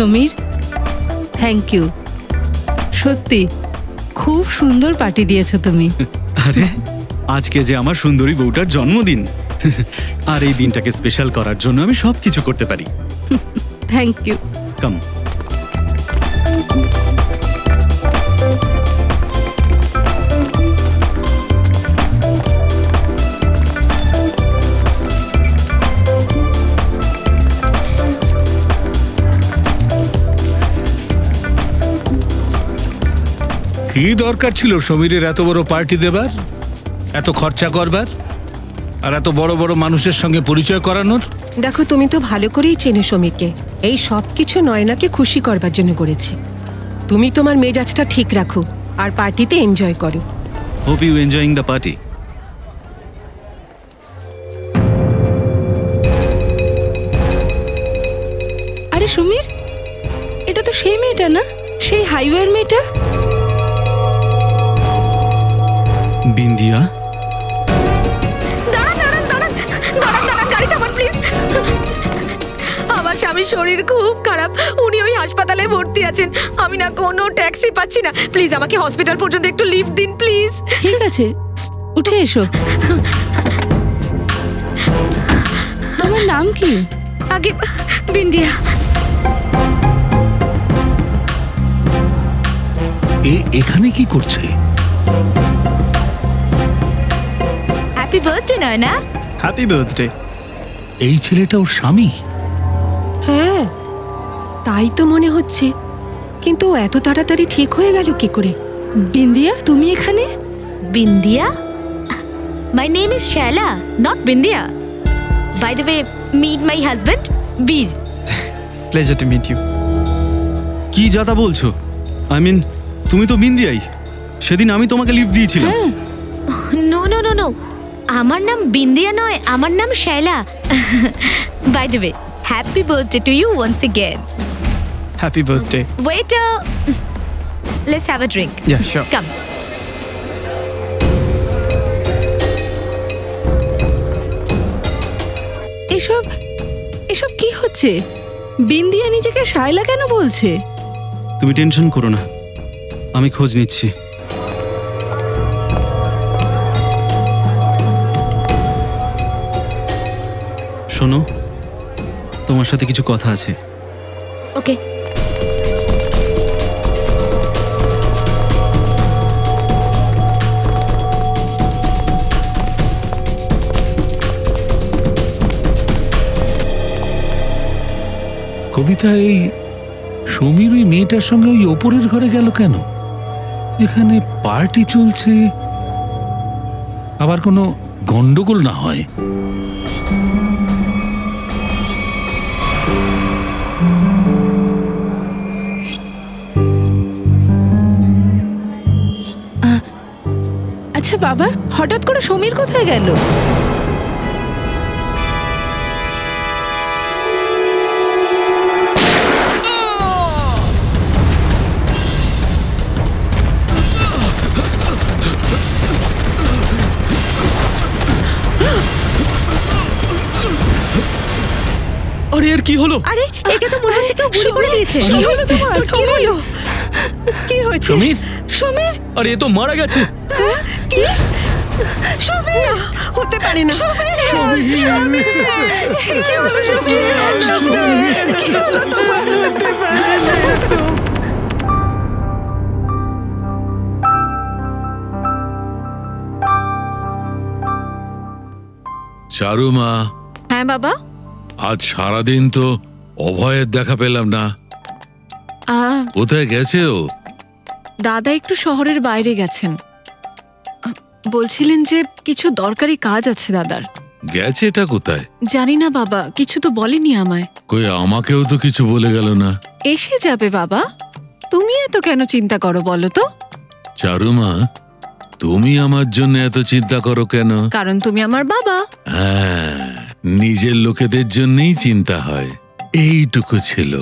Samir, thank you. সত্যি খুব সুন্দর পার্টি দিয়েছো তুমি। আরে আজকে যে আমার সুন্দরী বউটার জন্মদিন, আর এই দিনটাকে স্পেশাল করার জন্য আমি সবকিছু করতে পারি। Thank you. কাম। কি দরকার ছিল সমীরের এত বড় পার্টি দেবার, এত খরচা করবার, আর এত বড় বড় মানুষের সঙ্গে পরিচয় করানোর? দেখো, তুমি তো ভালো করেই চেনো সমীরকে। এই সব কিছু নয়নাকে খুশি করবার জন্য করেছি। তুমি তোমার মেজাজটা ঠিক রাখো আর পার্টিতে এনজয় করো। Hope you enjoying the party. আরে সমীর, এটা তো সেই মেয়েটা না, সেই হাইওয়ের মেয়েটা। বিন্দিয়া, গাড়ি থামান প্লিজ। আমার স্বামীর শরীর খুব খারাপ, উনি ওই হাসপাতালে ভর্তি আছেন। আমি না কোনো ট্যাক্সি পাচ্ছি না, প্লিজ আমাকে হসপিটাল পর্যন্ত একটু লিফট দিন প্লিজ। ঠিক আছে, উঠে এসো। তোমার নাম কি? আগে বিন্দিয়া। এখানে কি করছে? Happy birthday Nayana. Happy birthday. এই ছেলেটা ওর স্বামী? হ্যাঁ, তাই তো মনে হচ্ছে, কিন্তু ও এত তাড়াতাড়ি ঠিক হয়ে গেল কি করে? বিন্দিয়া, তুমি এখানে? Bindiya? My name is Shaila, not Bindiya. By the way, meet my husband Veer. Pleasure to meet you. কি যাতা বলছো? আই মিন, তুমি তো বিন্দিয়াই। সেদিন আমি তোমাকে লিফট দিয়েছিলাম। নো নো নো নো, আমার নাম বিন্দিয়া নয়, আমার নাম Shaila. By the way, happy birthday to you once again. Happy birthday. Waiter, let's have a drink. Yeah sure. Come. এসব এসব কি হচ্ছে? বিন্দিয়া নিজেকে শায়লা কেন বলছে? তুমি টেনশন করো না, আমি খোঁজ নিচ্ছি। শোনো, তোমার সাথে কিছু কথা আছে। ওকে। কবিতা, এই সমীর ওই মেয়েটার সঙ্গে ওই ওপরের ঘরে গেল কেন? এখানে পার্টি চলছে, আবার কোনো গন্ডগোল না হয়। আচ্ছা বাবা, হঠাৎ করে সমীর কোথায় গেল? আরে এর কি হলো? আরে এটা তো মনে হচ্ছে কেউ গুলি করে দিয়েছে। কি হলো তোমার? কি হলো? কি হয়েছে? সমীর, সমীর, আরে এ তো মারা গেছে। কি? সমীর, হতে পারে না। সমীর, কি হলো সমীর? কি হলো তোমার? হতে পারে না। চারু মা। হ্যাঁ বাবা। আজ সারাদিন তো অভয়ের দেখা পেলাম না, কোথায় গেছে ও? দাদা একটু শহরের বাইরে গেছেন, বলছিলেন যে কিছু দরকারি কাজ আছে দাদার। গেছে এটা কোথায়? জানি না বাবা, কিছু তো বলেনি আমায়। কই আমাকেও তো কিছু বলে গেল না। এসে যাবে বাবা, তুমি এত কেন চিন্তা করো বলো তো? চারু মা, তুমি আমার জন্য এত চিন্তা করো কেন? কারণ তুমি আমার বাবা। হ্যাঁ, নিজের লোকেদের জন্যই চিন্তা হয়। এইটুকু ছিল,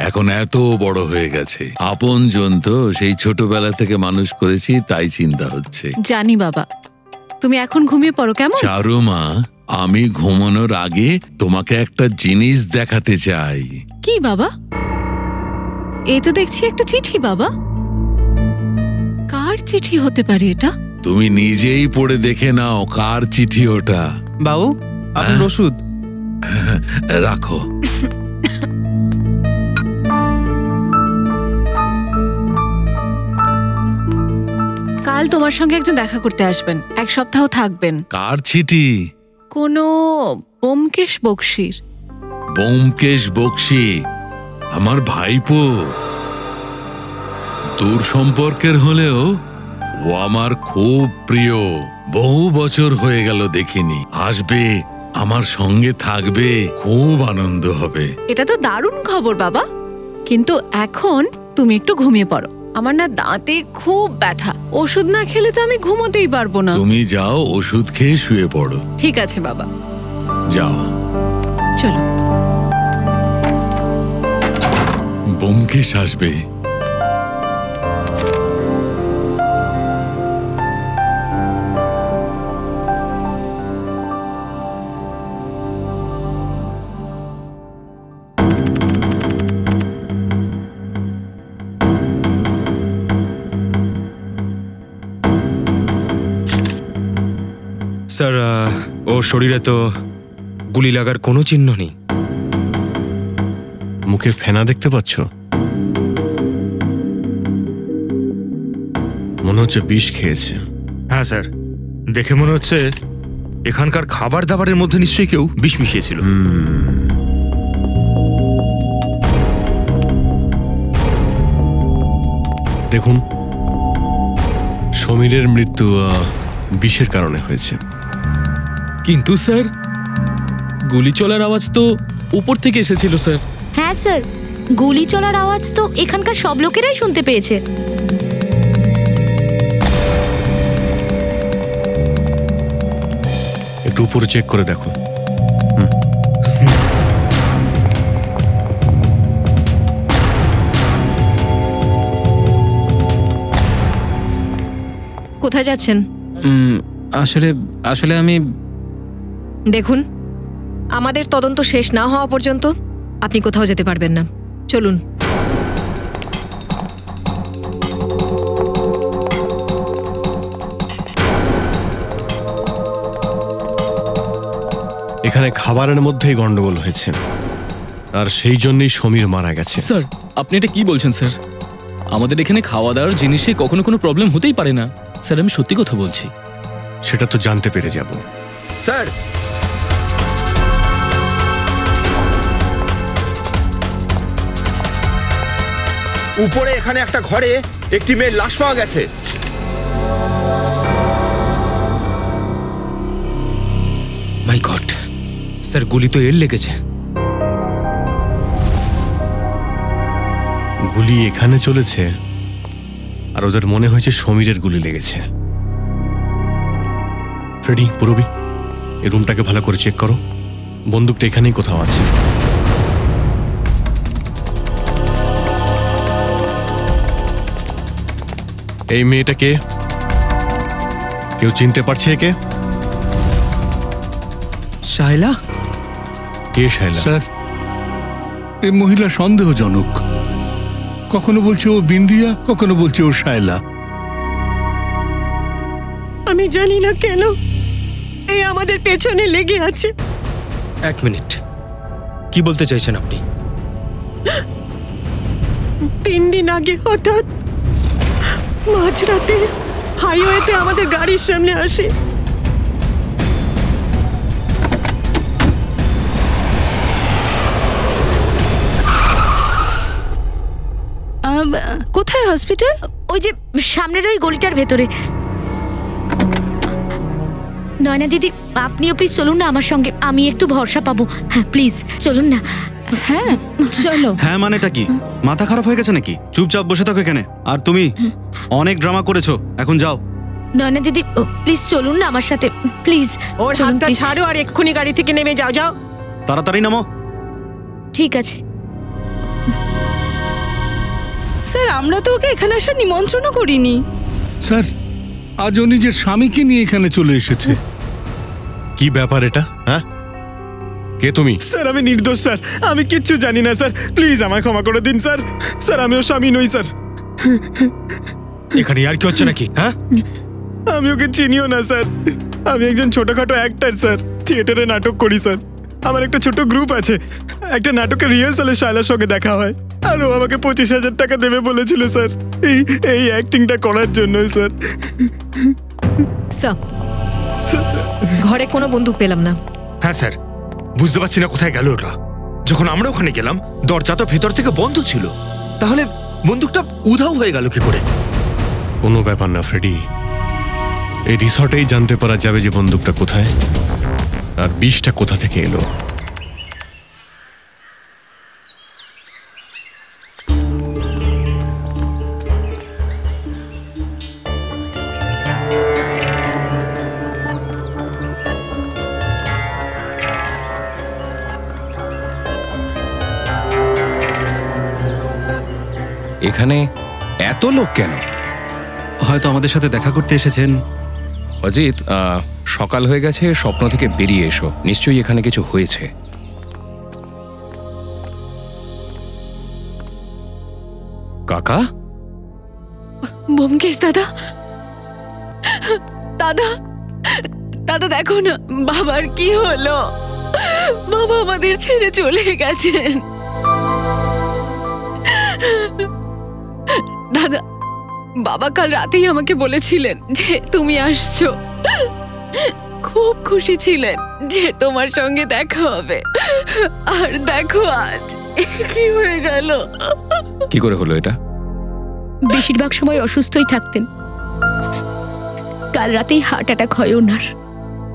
এখন এত বড় হয়ে গেছে। আপনজন তো সেই ছোটবেলা থেকে মানুষ করেছি, তাই চিন্তা হচ্ছে। জানি বাবা, তুমি এখন ঘুমিয়ে পড়ো কেমন? চারু মা, আমি ঘুমানোর আগে তোমাকে একটা জিনিস দেখাতে চাই। কি বাবা? এই তো দেখছি একটা চিঠি বাবা। কার চিঠি হতে পারে এটা? তুমি নিজেই পড়ে দেখে নাও কার চিঠি ওটা। বাবু, আপনার ওষুধ। রাখো। কাল তোমার সঙ্গে একজন দেখা করতে আসবেন, 1 সপ্তাহ থাকবেন। কার চিঠি? কোনো ব্যোমকেশ বক্সির। ব্যোমকেশ বক্সি আমার ভাইপো। দূর সম্পর্কের হলেও ও আমার খুব প্রিয়। বহু বছর হয়ে গেল দেখিনি। আসবে, আমার সঙ্গে থাকবে, খুব আনন্দ হবে। এটা তো দারুণ খবর বাবা, কিন্তু এখন তুমি একটু ঘুমিয়ে পড়ো। আমার না দাঁতে খুব ব্যথা, ওষুধ না খেলে তো আমি ঘুমোতেই পারবো না। তুমি যাও, ওষুধ খেয়ে শুয়ে পড়ো। ঠিক আছে বাবা, যাও। চলো। ব্যোমকেশ আসবে। স্যার, ওর শরীরে তো গুলি লাগার কোনো চিহ্ন নেই। মুখে ফেনা দেখতে পাচ্ছ? মনে হচ্ছে বিষ খেয়েছে। হ্যাঁ স্যার, দেখে মনে হচ্ছে এখানকার খাবার দাবারের মধ্যে নিশ্চয়ই কেউ বিষ মিশিয়েছিল। দেখুন, সমীরের মৃত্যু বিষের কারণে হয়েছে। কিন্তু স্যার, গুলি চলার আওয়াজ তো উপর থেকে এসেছিল স্যার। হ্যাঁ স্যার, গুলি চলার আওয়াজ তো এখানকার সব লোকেরাই শুনতে পেয়েছে। একটু উপরে চেক করে দেখো। কোথায় যাচ্ছেন? আসলে আমি দেখুন, আমাদের তদন্ত শেষ না হওয়া পর্যন্ত আপনি কোথাও যেতে পারবেন না। চলুন। এখানে খাবারের মধ্যেই গন্ডগোল হয়েছে, আর সেই জন্যই সমীর মারা গেছে। স্যার, আপনি এটা কি বলছেন স্যার? আমাদের এখানে খাওয়া দাওয়ার জিনিসে কখনো কোনো প্রবলেম হতেই পারে না স্যার, আমি সত্যি কথা বলছি। সেটা তো জানতে পেরে যাব। স্যার, উপরে এখানে একটা ঘরে একটি মেয়ের লাশ পাওয়া গেছে। মাই গড, স্যার গুলি তো এর লেগেছে। গুলি এখানে চলেছে, আর ওদের মনে হয়েছে সমীরের গুলি লেগেছে। ফ্রেডি, পুরবি, এই রুমটাকে ভালো করে চেক করো। বন্দুকটা এখানেই কোথাও আছে। এই মেয়েটা কে? কেউ চিনতে পারছে একে? শায়লা? কে শায়লা? স্যার, এই মহিলা সন্দেহজনক। কখনো বলছে ও বিন্দিয়া, কখনো বলছে ও শায়লা। আমি জানি না কেন এই আমাদের পেছনে লেগে আছে। 1 মিনিট, কি বলতে চাইছেন আপনি? 3 দিন আগে হঠাৎ মাঝরাতে হাইওয়েতে আমাদের গাড়ির সামনে আসে। কোথায় হসপিটাল? ওই যে সামনের ওই গলিটার ভেতরে। নয়না দিদি, আপনিও প্লিজ চলুন না আমার সঙ্গে, আমি একটু ভরসা পাবো। হ্যাঁ প্লিজ চলুন না। হ্যাঁ চলো। হ্যাঁ মানেটা কি? মাথা খারাপ হয়ে গেছে নাকি? চুপচাপ বসে থাকো এখানে। আর তুমি অনেক ড্রামা করেছো, এখন যাও। নয়না দিদি প্লিজ চলুন না আমার সাথে, প্লিজ। ওর হাতটা ছাড়ো আর এক্ষুনি গাড়ি থেকে নেমে যাও। যাও তাড়াতাড়ি নামো। ঠিক আছে স্যার, আমরা তো ওকে এখানে আসার নিমন্ত্রণও করিনি। স্যার, আজ ও নিজের স্বামীকে নিয়ে এখানে চলে এসেছে। কি ব্যাপার এটা? হ্যাঁ, কে তুমি? স্যার আমি নির্দোষ স্যার, আমি কিচ্ছু জানি না স্যার, প্লিজ আমায় ক্ষমা করে দিন স্যার। স্যার আমি ওর স্বামী নই স্যার। এখানে আর কি হচ্ছে নাকি? হ্যাঁ, আমি ওকে চিনিও না স্যার। আমি একজন ছোটখাটো অ্যাক্টর স্যার, থিয়েটারে নাটক করি স্যার। আমার একটা ছোট গ্রুপ আছে, একটা নাটকের রিহার্সালে শায়লার সঙ্গে দেখা হয়, আর ও আমাকে 25,000 টাকা দেবে বলেছিল স্যার, এই অ্যাক্টিংটা করার জন্যই স্যার। স্যার, ঘরে কোনো বন্দুক পেলাম না। হ্যাঁ স্যার, বুঝতে পারছি না কোথায় গেল ওটা। যখন আমরা ওখানে গেলাম দরজা তো ভেতর থেকে বন্ধ ছিল, তাহলে বন্দুকটা উধাও হয়ে গেল কি করে? কোনো ব্যাপার না ফ্রেডি, এই রিসর্টেই জানতে পারা যাবে যে বন্দুকটা কোথায় আর বিষটা কোথা থেকে এলো। এখানে এত লোক কেন? হয়তো আমাদের সাথে দেখা করতে এসেছেন। অজিত, সকাল হয়ে গেছে, স্বপ্ন থেকে বেরিয়ে এসো, নিশ্চয়ই এখানে কিছু হয়েছে। কাকা? ব্যোমকেশ দাদা, দাদা, দাদা দেখো না বাবার কি হলো। বাবা আমাদের ছেড়ে চলে গেছেন। দাদা, বাবা কাল রাতেই আমাকে বলেছিলেন যে তুমি আসছো, খুব খুশি ছিলেন যে তোমার সঙ্গে দেখা হবে, আর দেখো আজ কি হয়ে গেল। কি করে হলো এটা? বেশিরভাগ সময় অসুস্থই থাকতেন, কাল রাতেই হার্ট অ্যাটাক হয় ওনার।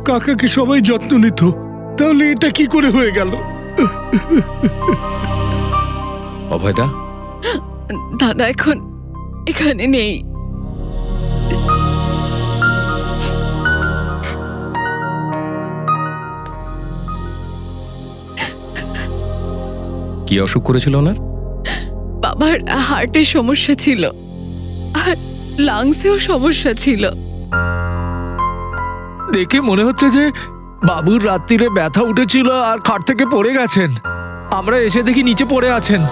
কাকাকে সবাই যত্ন নিত, তাহলে এটা কি করে হয়ে গেল? অভয়দা? দাদা এখন এখানে নেই। কি অসুখ করেছিল ওনার? বাবার হার্টের সমস্যা ছিল আর লাংসেও সমস্যা ছিল। দেখে মনে হচ্ছে যে বাবুর রাত্রিরে ব্যথা উঠেছিল আর খাট থেকে পড়ে গেছেন। আমরা এসে দেখি নিচে পড়ে আছেন।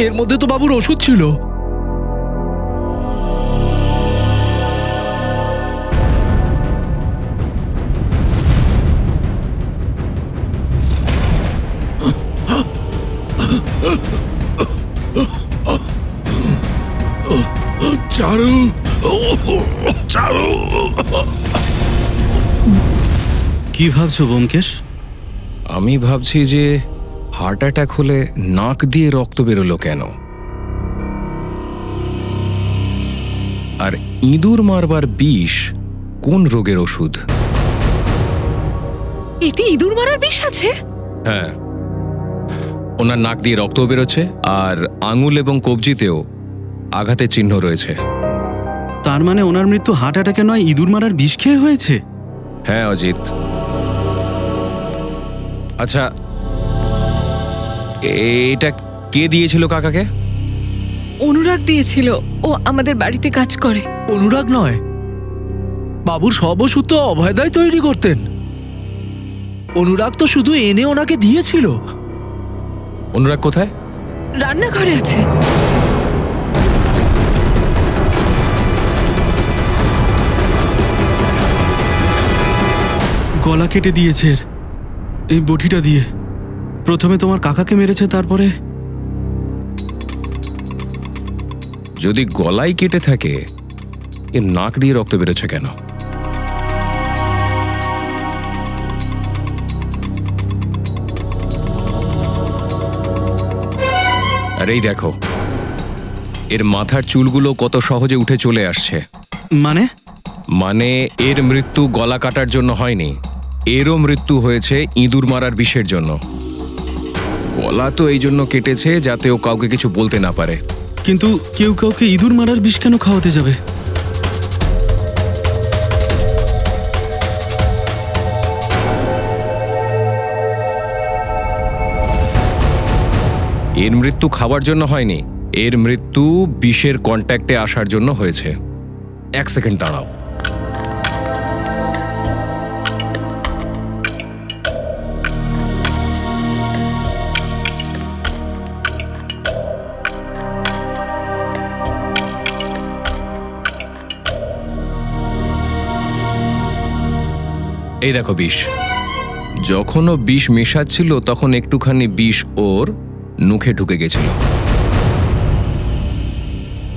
এর মধ্যে তো বাবুর ওষুধ ছিল। চারু, চারু। কি ভাবছো ব্যোমকেশ? আমি ভাবছি যে হার্ট অ্যাটাক হলে নাক দিয়ে রক্ত বেরোলো কেন, আর ইঁদুর মারবার বিষ কোন রোগের ওষুধ? এতে ইঁদুর মারার বিষ আছে? হ্যাঁ, ওনার নাক দিয়ে রক্ত বেরোচ্ছে আর আঙুল এবং কবজিতেও আঘাতের চিহ্ন রয়েছে। তার মানে ওনার মৃত্যু হার্ট অ্যাটাকে নয়, ইঁদুর মারার বিষ খেয়ে হয়েছে? হ্যাঁ অজিত। আচ্ছা, এটা কে দিয়েছিল কাকাকে? অনুরাগ দিয়েছিল, ও আমাদের বাড়িতে কাজ করে। অনুরাগ নয়, বাবুর সব ওষুধ তো অভয়দাই তৈরি করতেন। অনুরাগ তো শুধু এনে ওনাকে দিয়েছিল। অনুরাগ কোথায়? রান্নাঘরে আছে। গলা কেটে দিয়েছে এই বটিটা দিয়ে। প্রথমে তোমার কাকাকে মেরেছে, তারপরে। যদি গলায় কেটে থাকে, এর নাক দিয়ে রক্ত বেরোচ্ছে কেন? আর এই দেখো, এর মাথার চুলগুলো কত সহজে উঠে চলে আসছে। মানে এর মৃত্যু গলা কাটার জন্য হয়নি, এরও মৃত্যু হয়েছে ইঁদুর মারার বিষের জন্য। গলা তো এই জন্য কেটেছে যাতে ও কাউকে কিছু বলতে না পারে। কিন্তু কেউ কাউকে ইঁদুর মারার বিষ কেন খাওয়াতে যাবে? এর মৃত্যু খাওয়ার জন্য হয়নি, এর মৃত্যু বিষের কন্ট্যাক্টে আসার জন্য হয়েছে। 1 সেকেন্ড দাঁড়াও। এই দেখো বিষ। যখন ও বিষ মেশাচ্ছিল তখন একটুখানি বিষ ওর মুখে ঢুকে গেছিল।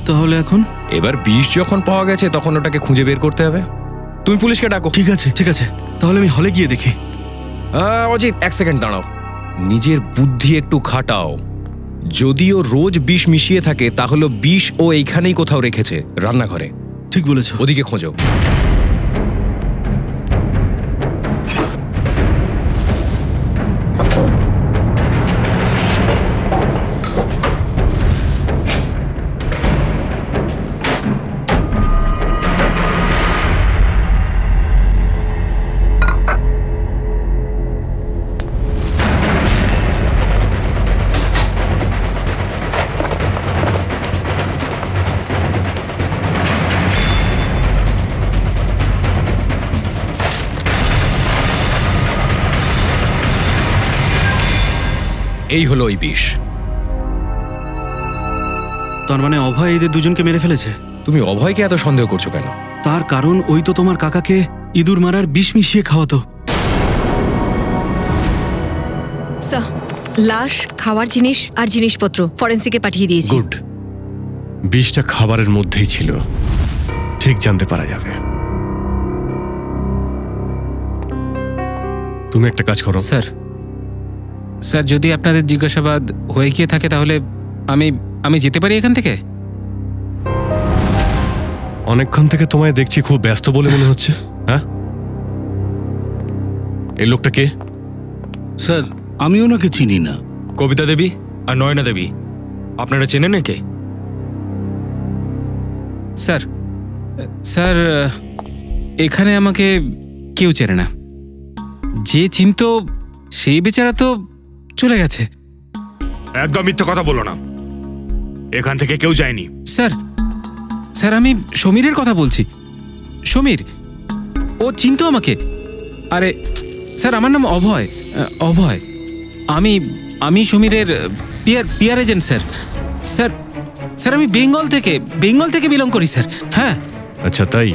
তাহলে এখন? এবার বিষ যখন পাওয়া গেছে তখন ওটাকে খুঁজে বের করতে হবে। তুমি পুলিশকে ডাকো। ঠিক আছে, ঠিক আছে, তাহলে আমি হলে গিয়ে দেখি। অজিত 1 সেকেন্ড দাঁড়াও, নিজের বুদ্ধি একটু খাটাও। যদিও রোজ বিষ মিশিয়ে থাকে তাহলে বিষ ও এইখানেই কোথাও রেখেছে, রান্নাঘরে। ঠিক বলেছ, ওদিকে খোঁজো। এই হলো ওই বিষ। তার মানে অভয় এদের দুজনকে মেরে ফেলেছে? তুমি অভয়কে এত সন্দেহ করছো কেন? তার কারণ ওই তো তোমার কাকাকে ইঁদুর মারার বিষ মিশিয়ে খাওয়াতো। স্যার, লাশ, খাওয়ার জিনিস আর জিনিসপত্র ফরেন্সিকে পাঠিয়ে দিয়েছি। গুড। বিষটা খাবারের মধ্যেই ছিল, ঠিক জানতে পারা যাবে। তুমি একটা কাজ করো। স্যার, স্যার যদি আপনাদের জিজ্ঞাসাবাদ হয়ে গিয়ে থাকে তাহলে আমি যেতে পারি এখান থেকে? অনেকক্ষণ থেকে তোমায় দেখছি খুব ব্যস্ত বলে মনে হচ্ছে। হ্যাঁ, এই লোকটা কে? স্যার, আমি ওনাকে চিনি না। কবিতা দেবী আর নয়না দেবী, আপনারা চেনেন নাকি? স্যার, স্যার এখানে আমাকে কেউ চেনে না। যে চিনত সেই বেচারা তো চলে গেছে। একদম মিথ্যে কথা বলো না, এখান থেকে কেউ যায়নি। স্যার, স্যার আমি সমীরের কথা বলছি। সমীর, ও চিনত আমাকে। আরে স্যার, আমার নাম অভয়। অভয়, আমি সমীরের PR agent sir. Sir, sir আমি বেঙ্গল থেকে বিলং করি স্যার। হ্যাঁ। আচ্ছা তাই?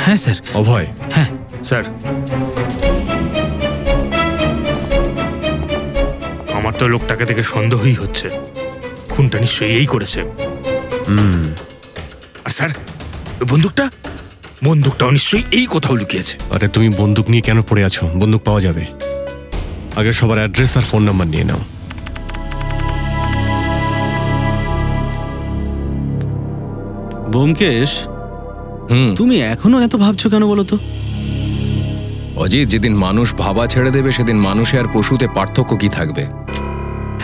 হ্যাঁ স্যার। অভয়? হ্যাঁ স্যার, আমার তো লোকটাকে দেখে সন্দেহই হচ্ছে, খুনটা নিশ্চয়ই এই করেছে। আর স্যার, বন্দুকটাও নিশ্চয়ই এই কোথাও লুকিয়েছে। আরে তুমি বন্দুক নিয়ে কেন পড়ে আছো? বন্দুক পাওয়া যাবে। আগে সবার অ্যাড্রেস আর ফোন নাম্বার নিয়ে নাও। ব্যোমকেশ, তুমি এখনো এত ভাবছো কেন বলো তো? অজিত, যেদিন মানুষ ভাবা ছেড়ে দেবে সেদিন মানুষে আর পশুতে পার্থক্য কি থাকবে?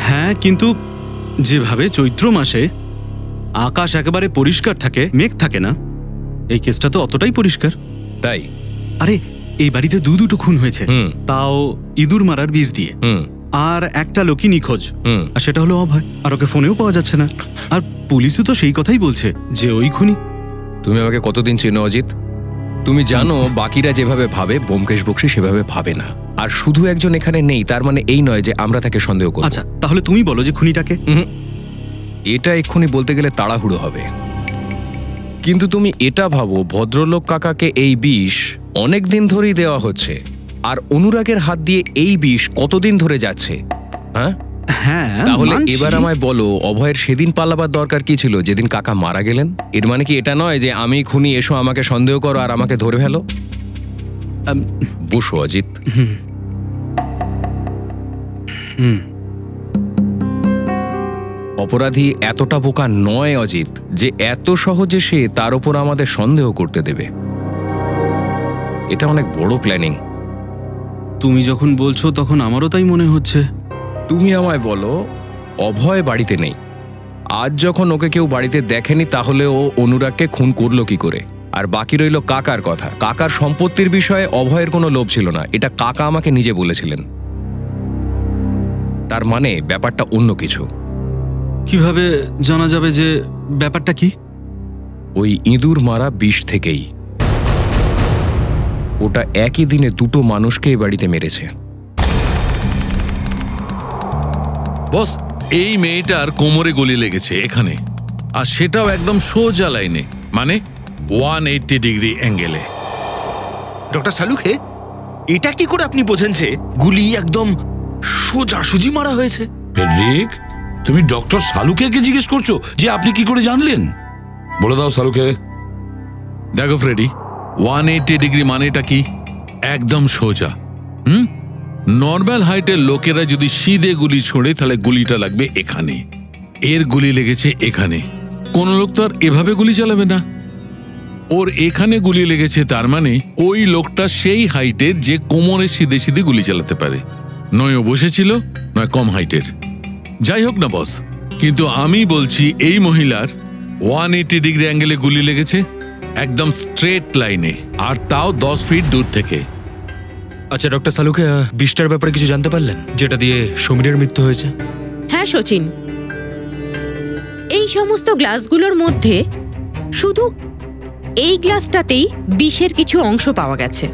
হ্যাঁ, কিন্তু যেভাবে চৈত্র মাসে আকাশ একেবারে পরিষ্কার থাকে, মেঘ থাকে না, এই কেসটা তো অতটাই পরিষ্কার। তাই? আরে এই বাড়িতে দুটো খুন হয়েছে, তাও ইঁদুর মারার বিষ দিয়ে। আর একটা লোকই নিখোঁজ, আর সেটা হলো অভয়। আর ওকে ফোনেও পাওয়া যাচ্ছে না। আর পুলিশও তো সেই কথাই বলছে যে ওই খুনি। তুমি আমাকে কতদিন চেনো অজিত? তুমি জানো বাকিরা যেভাবে ভাবে ব্যোমকেশ বক্সী সেভাবে ভাবে না। আর শুধু একজন এখানে নেই তার মানে এই নয় যে আমরা তাকে সন্দেহ করব। আচ্ছা, তাহলে তুমি বলো যে খুনিটাকে। এটা এক্ষুনি বলতে গেলে তাড়াহুড়ো হবে। কিন্তু তুমি এটা ভাবো, ভদ্রলোক কাকাকে এই বিষ অনেক দিন ধরেই দেওয়া হচ্ছে, আর অনুরাগের হাত দিয়ে এই বিষ কতদিন ধরে যাচ্ছে? হ্যাঁ হ্যাঁ, তাহলে এবার আমায় বলো, অভয়ের সেদিন পালাবার দরকার কি ছিল যেদিন কাকা মারা গেলেন? এর মানে কি এটা নয় যে আমি খুনি, এসো আমাকে সন্দেহ করো আর আমাকে ধরে ফেলো? বসো অজিত। অপরাধী এতটা বোকা নয় অজিত যে এত সহজে সে তার উপর আমাদের সন্দেহ করতে দেবে। এটা অনেক বড় প্ল্যানিং। তুমি যখন বলছো তখন আমারও তাই মনে হচ্ছে। তুমি আমায় বলো, অভয় বাড়িতে নেই। আজ যখন ওকে কেউ বাড়িতে দেখেনি তাহলে ও অনুরাগকে খুন করলো কি করে? আর বাকি রইল কাকার কথা। কাকার সম্পত্তির বিষয়ে অভয়ের কোনো লোভ ছিল না, এটা কাকা আমাকে নিজে বলেছিলেন। তার মানে ব্যাপারটা অন্য কিছু। কিভাবে জানা যাবে যে ব্যাপারটা কি? ওই ইঁদুর মারা বিষ থেকেই। ওটা একই দিনে দুটো মানুষকে এই বাড়িতে মেরেছে। বস, এই মেয়েটার কোমরে গুলি লেগেছে এখানে, আর সেটাও একদম সোজা লাইনে, মানে 180 ডিগ্রি অ্যাঙ্গেলে। ডক্টর সালুকে, এটা কি করে আপনি বোঝেন যে গুলি একদম সোজাসুজি মারা হয়েছে? ফেডরিক, তুমি ডক্টর সালুকে জিজ্ঞেস করছো যে আপনি কি করে জানলেন? বলে দাও সালুকে। দেখো ফ্রেডি, 180 ডিগ্রি মানেটা কি? একদম সোজা। নর্মাল হাইটের লোকেরা যদি সিধে গুলি ছোড়ে তাহলে গুলিটা লাগবে এখানে, এর গুলি লেগেছে এখানে। কোন লোক তো আর এভাবে গুলি চালাবে না। ওর এখানে গুলি লেগেছে, তার মানে ওই লোকটা সেই হাইটের যে কোমরে সিধে সিধে গুলি চালাতে পারে। নয় ও বসেছিল, নয় কম হাইটের। যাই হোক না বস, কিন্তু আমি বলছি এই মহিলার 180 ডিগ্রি অ্যাঙ্গেলে গুলি লেগেছে, একদম স্ট্রেট লাইনে, আর তাও 10 ফিট দূর থেকে। আচ্ছা ডক্টর সালুকে, বিষটার ব্যাপারে কিছু জানতে পারলেন যেটা দিয়ে সমীরের মৃত্যু হয়েছে? হ্যাঁ সচিন, এই সমস্ত গ্লাসগুলোর মধ্যে শুধু এই গ্লাসটাতেই বিষের কিছু অংশ পাওয়া গেছে।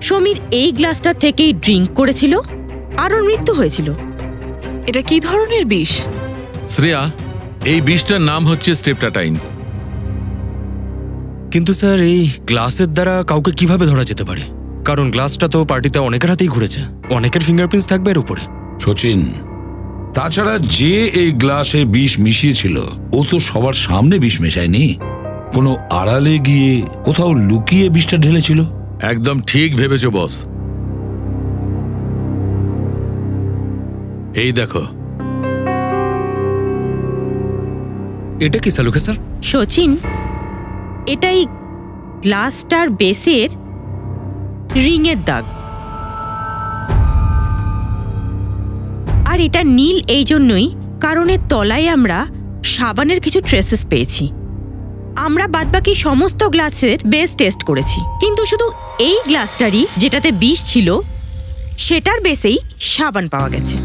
সমীর এই গ্লাসটার থেকেই ড্রিঙ্ক করেছিল আর ওর মৃত্যু হয়েছিল। এটা কি ধরনের বিষ? শ্রেয়া, এই বিষটার নাম হচ্ছে স্ট্রেপটাটাইন। কিন্তু স্যার, এই গ্লাসের দ্বারা কাউকে কিভাবে ধরা যেতে পারে? কারণ গ্লাসটা তো পার্টিতে অনেকের হাতেই ঘুরেছে, অনেকের ফিঙ্গারপ্রিন্টস থাকবে এর উপরে। সচিন, তাছাড়া যে এই গ্লাসে বিষ মিশিয়েছিল ও তো সবার সামনে বিষ মেশায়নি, কোনো আড়ালে গিয়ে কোথাও লুকিয়ে বিষটা ঢেলেছিল। একদম ঠিক ভেবেছো বস। এই দেখো, এটা কি সালুকে স্যার? সচিন, এটাই গ্লাসটার বেসের রিংয়ের দাগ। আর এটা নীল এই জন্যই কারণ এর তলায় আমরা সাবানের কিছু ট্রেসেস পেয়েছি। আমরা বাদবাকি সমস্ত গ্লাসের বেস টেস্ট করেছি, কিন্তু শুধু এই গ্লাসটারই যেটাতে বিষ ছিল সেটার বেসেই সাবান পাওয়া গেছে।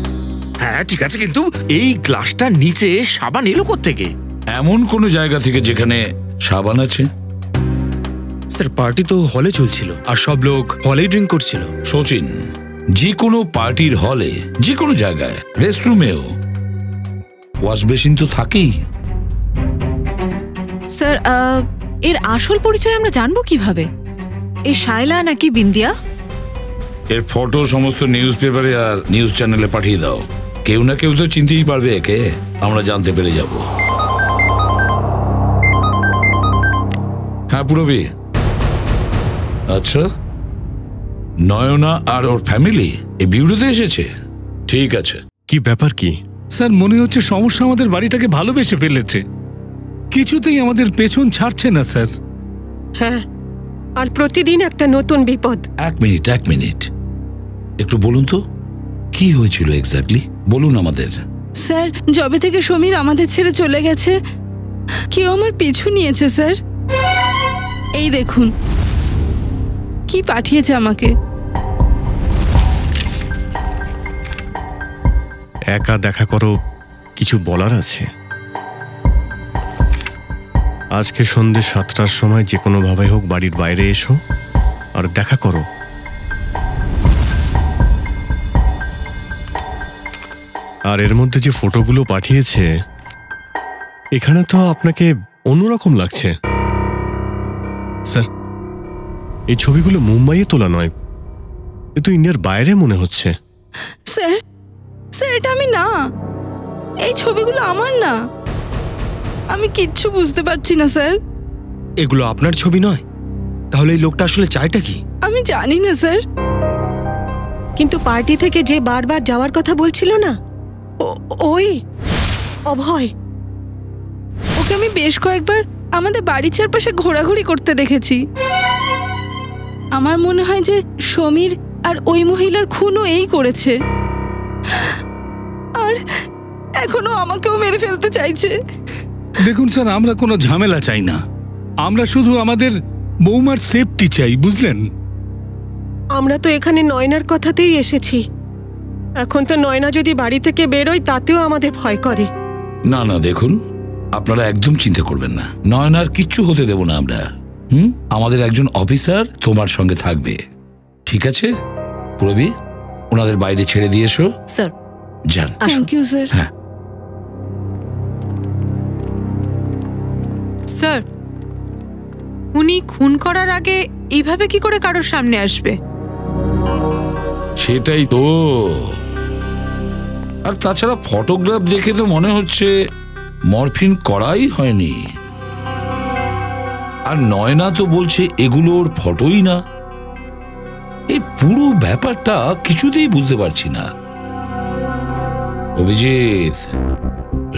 হ্যাঁ ঠিক আছে, কিন্তু এই গ্লাসটার নিচে সাবান এলো কোত্থেকে? এমন কোনো জায়গা থেকে যেখানে সাবান আছে। স্যার, পার্টি তো হলে চলছিল আর সব লোক হলেই ড্রিঙ্ক করছিল। সচিন, যে কোনো পার্টির হলে, যে কোনো জায়গায়, রেস্টরুমেও ওয়াশ বেসিন তো থাকেই। স্যার, এর আসল পরিচয় আমরা জানবো কিভাবে? এই শায়লা নাকি বিন্দিয়া? এর ফটো সমস্ত নিউজ পেপারে আর নিউজ চ্যানেলে পাঠিয়ে দাও। কেউ না কেউ তো চিনতেই পারবে একে, আমরা জানতে পেরে যাব। হ্যাঁ পুরবি। আচ্ছা, নয়না আর ওর ফ্যামিলি এই বিউরোতে এসেছে? ঠিক আছে। কি ব্যাপার কি স্যার? মনে হচ্ছে সমস্যা আমাদের বাড়িটাকে ভালোবেসে ফেলেছে, কিছুতেই আমাদের পেছন ছাড়ছে না স্যার। হ্যাঁ, আর প্রতিদিন একটা নতুন বিপদ। এক মিনিট, একটু বলুন তো কি হয়েছিল এক্স্যাক্টলি, বলুন আমাদের। স্যার, যবে থেকে সমীর আমাদের ছেড়ে চলে গেছে কেউ আমার পিছু নিয়েছে স্যার। এই দেখুন কি পাঠিয়েছে আমাকে। একা দেখা করো, কিছু বলার আছে। আজকে সন্ধ্যে 7টার সময় যে কোনো ভাবে হোক বাড়ির বাইরে এসো আর দেখা করো। আর এর মধ্যে যে ফটোগুলো পাঠিয়েছে, এখানে তো আপনাকে অন্যরকম লাগছে স্যার। এই ছবিগুলো মুম্বাইয়ে তোলা নয়, এ তো ইন্ডিয়ার বাইরে মনে হচ্ছে। স্যার, এটা আমি না, এই ছবিগুলো আমার না। আমি কিচ্ছু বুঝতে পারছি না স্যার। এগুলো আপনার ছবি নয়? তাহলে এই লোকটা আসলে চায়টা কি? আমি জানি না স্যার। কিন্তু পার্টি থেকে যে বারবার যাওয়ার কথা বলছিল না, ওই অভয়, ওকে আমি বেশ কয়েকবার আমাদের বাড়ির চারপাশে ঘোরাঘুরি করতে দেখেছি। আমার মনে হয় যে সমীর আর ওই মহিলার খুনও এই করেছে, আর এখনো আমাকেও মেরে ফেলতে চাইছে। দেখুন স্যার, আমরা কোনো ঝামেলা চাই না, আমরা শুধু আমাদের বৌমার সেফটি চাই, বুঝলেন? আমরা তো এখানে নয়নার কথাতেই এসেছি। এখন তো নয়না যদি বাড়ি থেকে বেরোয় তাতেও আমাদের ভয় করে। না না দেখুন, আপনারা একদম চিন্তা করবেন না, নয়নার কিচ্ছু হতে দেব না আমরা। আমাদের একজন অফিসার তোমার সঙ্গে থাকবে, ঠিক আছে? প্রবি, ওনাদের বাইরে ছেড়ে দিয়ে এসো। স্যার যান। Thank you sir. হ্যাঁ স্যার, উনি খুন করার আগে এইভাবে কি করে কারোর সামনে আসবে? সেটাই তো। আর তাছাড়া ফটোগ্রাফ দেখে তো মনে হচ্ছে মরফিন করাই হয়নি। আর নয়না তো বলছে এগুলো ওর ফটোই না। এই পুরো ব্যাপারটা কিছুতেই বুঝতে পারছি না। অভিজিৎ,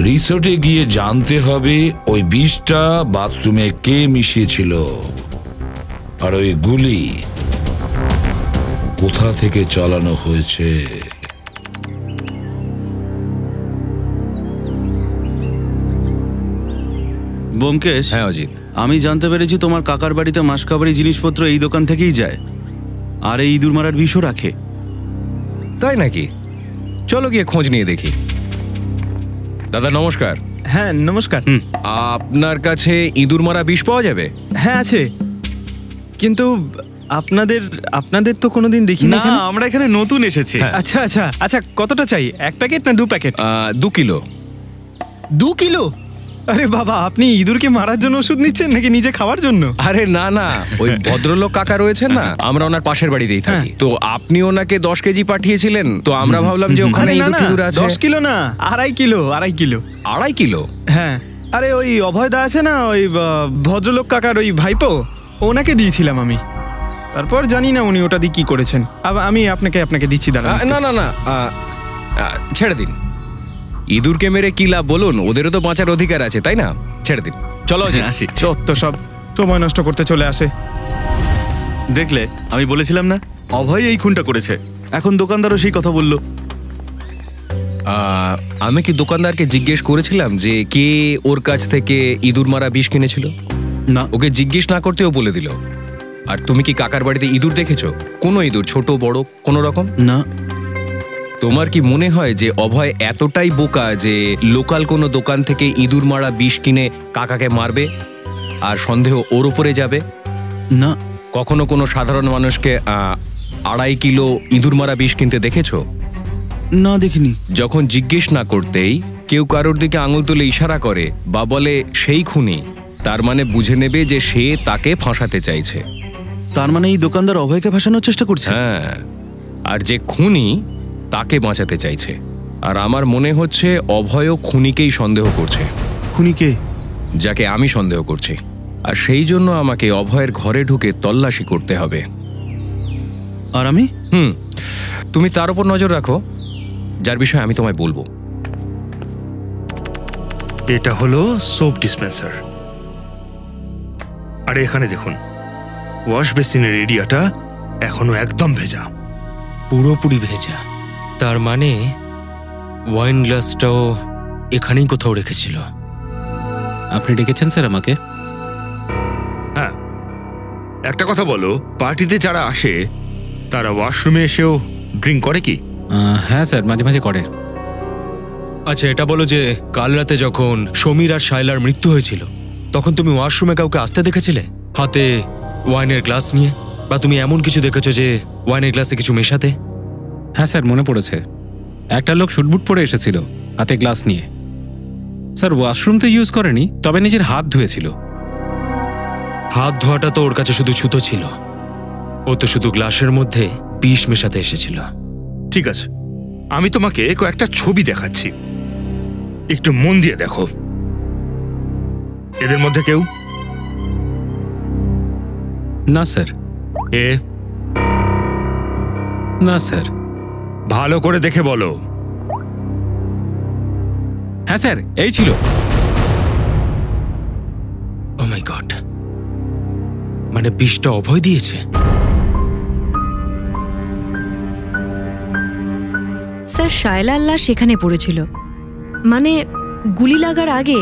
রিসোর্টে গিয়ে জানতে হবে ওই বিষটা বাথরুমে কে মিশিয়েছিল, আর ওই গুলি কোথা থেকে চালানো হয়েছে। ব্যোমকেশ। হ্যাঁ অজিত, আমি জানতে পেরেছি তোমার কাকার বাড়িতে মাসকাবারি জিনিসপত্র এই দোকান থেকেই যায়, আর এই ইঁদুর মারার বিষও রাখে। তাই নাকি? চলো গিয়ে খোঁজ নিয়ে দেখি। দাদা নমস্কার। হ্যাঁ নমস্কার। আপনার কাছে ইঁদুর মারা বিষ পাওয়া যাবে? হ্যাঁ আছে, কিন্তু আপনাদের তো কোনোদিন দেখি না। আমরা এখানে নতুন এসেছি। আচ্ছা আচ্ছা আচ্ছা, কতটা চাই? 1 প্যাকেট না 2 প্যাকেট? 2 কিলো। 2 কিলো? আরে বাবা, আপনি ইঁদুরকে মারার জন্য ওষুধ নিচ্ছেন নাকি নিজে খাওয়ার জন্য? আরে না না, ওই ভদ্রলোক কাকা রয়েছেন না, আমরা ওনার পাশের বাড়িতেই থাকি। তো আপনি ওনাকে 10 কেজি পাঠিয়েছিলেন, তো আমরা ভাবলাম যে ওখানে ইঁদুর আছে। 10 কিলো না, 2.5 কিলো। 2.5 কিলো? 2.5 কিলো? হ্যাঁ। আরে ওই অভয়দা আছে না, ওই ভদ্রলোক কাকার ওই ভাইপো, ওনাকে দিয়েছিলাম আমি। তারপর জানি না উনি ওটা দিয়ে কি করেছেন। আমি আপনাকে দিচ্ছি। দাঁড়ান। না না না, ছেড়ে দিন। ইঁদুরকে মেরে কি লাভ বলুন? ওদেরও তো বাঁচার অধিকার আছে, তাই না? ছেড়ে দিন, চলো আসি। চত্ব সব সময় নষ্ট করতে চলে আসে। দেখলে, আমি বলেছিলাম না অভয় এই খুনটা করেছে। এখন দোকানদারও সেই কথা বলল। আমি কি দোকানদারকে জিজ্ঞেস করেছিলাম যে কে ওর কাছ থেকে ইঁদুর মারা বিষ কিনেছিল? না, ওকে জিজ্ঞেস না করতেও বলে দিল। আর তুমি কি কাকার বাড়িতে ইঁদুর দেখেছো? কোনো ইঁদুর, ছোট বড় কোনো রকম? না। তোমার কি মনে হয় যে অভয় এতটাই বোকা যে লোকাল কোনো দোকান থেকে ইঁদুর মারা বিষ কিনে কাকাকে মারবে আর সন্দেহ ওর উপরে যাবে? না। কখনো কোনো সাধারণ মানুষকে 2.5 কিলো ইঁদুর মারা বিষ কিনতে দেখেছো? না, দেখিনি। যখন জিজ্ঞেস না করতেই কেউ কারোর দিকে আঙুল তুলে ইশারা করে বা বলে সেই খুনি, তার মানে বুঝে নেবে যে সে তাকে ফাঁসাতে চাইছে। তার মানে এই দোকানদার অভয়কে ফাঁসানোর চেষ্টা করছে? হ্যাঁ, আর যে খুনি তাকে বাঁচাতে চাইছে। আর আমার মনে হচ্ছে অভয়ও খুনিকেই সন্দেহ করছে। খুনিকে? যাকে আমি সন্দেহ করছি। আর সেই জন্য আমাকে অভয়ের ঘরে ঢুকে তল্লাশি করতে হবে। আর আমি? তুমি তার উপর নজর রাখো, যার বিষয়ে আমি তোমায় বলবো। এটা হলো সোপ ডিসপেন্সার, আর এখানে দেখুন ওয়াশ বেসিনের এরিয়াটা এখনো একদম ভেজা। পুরোপুরি ভেজা। তার মানে ওয়াইন গ্লাসটাও এখানেই কোথাও রেখেছিল। আপনি ডেকেছেন স্যার আমাকে? হ্যাঁ, একটা কথা বলো, পার্টিতে যারা আসে তারা ওয়াশরুমে এসেও ড্রিঙ্ক করে কি? হ্যাঁ স্যার, মাঝে মাঝে করে। আচ্ছা এটা বলো যে কাল রাতে যখন সমীর আর শায়লার মৃত্যু হয়েছিল, তখন তুমি ওয়াশরুমে কাউকে আসতে দেখেছিলে হাতে ওয়াইনের গ্লাস নিয়ে? বা তুমি এমন কিছু দেখেছো যে ওয়াইনের গ্লাসে কিছু মেশাতে? হ্যাঁ স্যার, মনে পড়েছে। একটা লোক শুটবুট পরে এসেছিল হাতে গ্লাস নিয়ে। স্যার ওয়াশরুম তো ইউজ করেনি, তবে নিজের হাত ধুয়েছিল। হাত ধোয়াটা তো ওর কাছে শুধু ছুতো ছিল, ও তো শুধু গ্লাসের মধ্যে বিষ মেশাতে এসেছিল। ঠিক আছে, আমি তোমাকে কয়েকটা ছবি দেখাচ্ছি, একটু মন দিয়ে দেখো। এদের মধ্যে কেউ? না স্যার। এ? না স্যার। ভালো করে দেখে বলো। হ্যাঁ স্যার, এই ছিল। ও মাই গড, মানে বিষটা অভয় দিয়েছে? স্যার শায়লা আল্লাহ সেখানে পড়েছিল, মানে গুলি লাগার আগে